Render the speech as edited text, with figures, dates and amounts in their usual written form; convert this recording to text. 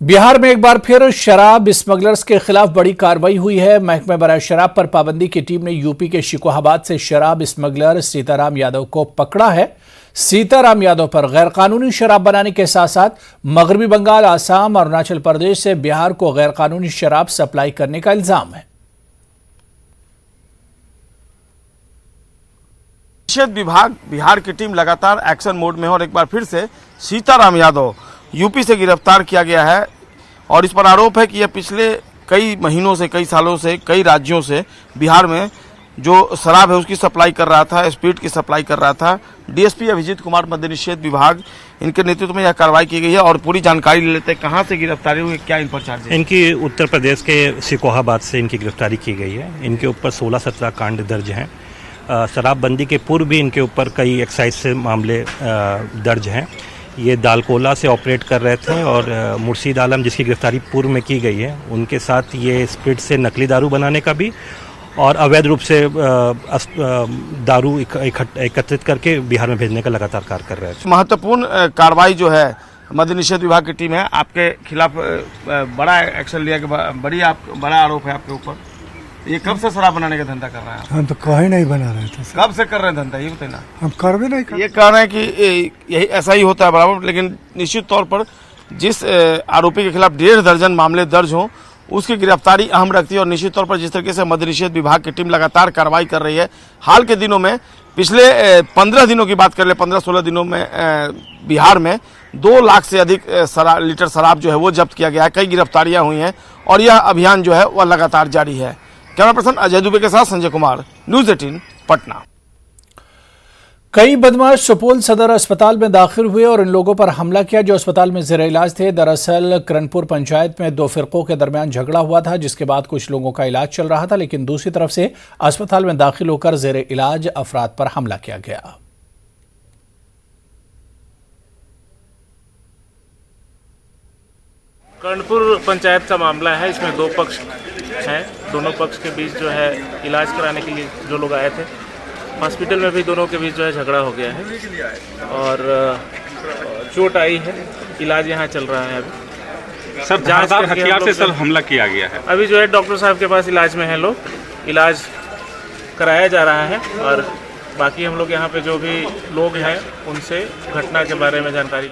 बिहार में एक बार फिर शराब स्मगलर्स के खिलाफ बड़ी कार्रवाई हुई है। महकमा बराए शराब पर पाबंदी की टीम ने यूपी के शिकोहाबाद से शराब स्मगलर सीताराम यादव को पकड़ा है। सीताराम यादव पर गैरकानूनी शराब बनाने के साथ साथ मगरबी बंगाल, आसाम और अरुणाचल प्रदेश से बिहार को गैरकानूनी शराब सप्लाई करने का इल्जाम है। निषेध विभाग बिहार की टीम लगातार एक्शन मोड में है और एक बार फिर से सीताराम यादव यूपी से गिरफ्तार किया गया है और इस पर आरोप है कि यह पिछले कई महीनों से, कई सालों से, कई राज्यों से बिहार में जो शराब है उसकी सप्लाई कर रहा था, स्पीड की सप्लाई कर रहा था। डीएसपी अभिजीत कुमार मद्य निषेध विभाग इनके नेतृत्व में यह कार्रवाई की गई है और पूरी जानकारी ले लेते हैं कहां से गिरफ्तारी हुई, क्या इन पर चार्ज है। इनकी उत्तर प्रदेश के शिकोहाबाद से इनकी गिरफ्तारी की गई है। इनके ऊपर 16-17 कांड दर्ज हैं। शराबबंदी के पूर्व भी इनके ऊपर कई एक्साइज से मामले दर्ज हैं। ये दालकोला से ऑपरेट कर रहे थे और मुर्शीद आलम, जिसकी गिरफ्तारी पूर्व में की गई है, उनके साथ ये स्पिरिट से नकली दारू बनाने का भी और अवैध रूप से दारू एकत्रित करके बिहार में भेजने का लगातार कार्य कर रहे थे। महत्वपूर्ण कार्रवाई जो है मद्य निषेध विभाग की टीम है, आपके खिलाफ बड़ा एक्शन लिया गया, बड़ा आरोप है आपके ऊपर। ये कब से शराब बनाने का धंधा कर रहे हैं? हम तो कहीं नहीं बना रहे थे। कब से कर रहे हैं धंधा, ये बताइए ना। हम कर भी नहीं कर। ये कह रहे हैं कि यही ऐसा ही होता है बराबर, लेकिन निश्चित तौर पर जिस आरोपी के खिलाफ 1.5 दर्जन मामले दर्ज हों उसकी गिरफ्तारी अहम रखती है और निश्चित तौर पर जिस तरीके से मद्य निषेध विभाग की टीम लगातार कार्रवाई कर रही है। हाल के दिनों में पिछले 15 दिनों की बात कर ले, 15-16 दिनों में बिहार में 2 लाख से अधिक लीटर शराब जो है वो जब्त किया गया है। कई गिरफ्तारियां हुई हैं और यह अभियान जो है वह लगातार जारी है। कैमरा पर्सन अजय दुबे के साथ संजय कुमार, न्यूज़ 18 पटना। कई बदमाश सुपौल सदर अस्पताल में दाखिल हुए और इन लोगों पर हमला किया जो अस्पताल में ज़ेरे इलाज थे। दरअसल करणपुर पंचायत में 2 फिरकों के दरमियान झगड़ा हुआ था, जिसके बाद कुछ लोगों का इलाज चल रहा था, लेकिन दूसरी तरफ से अस्पताल में दाखिल होकर ज़ेरे इलाज अफराद पर हमला किया गया। करणपुर पंचायत का मामला है। इसमें 2 पक्ष हैं। दोनों पक्ष के बीच जो है इलाज कराने के लिए जो लोग आए थे, हॉस्पिटल में भी दोनों के बीच जो है झगड़ा हो गया है और चोट आई है। इलाज यहाँ चल रहा है। अभी सब धारदार हथियार से सब हमला किया गया है। अभी जो है डॉक्टर साहब के पास इलाज में है, लोग इलाज कराया जा रहा है और बाकी हम लोग यहाँ पे जो भी लोग हैं उनसे घटना के बारे में जानकारी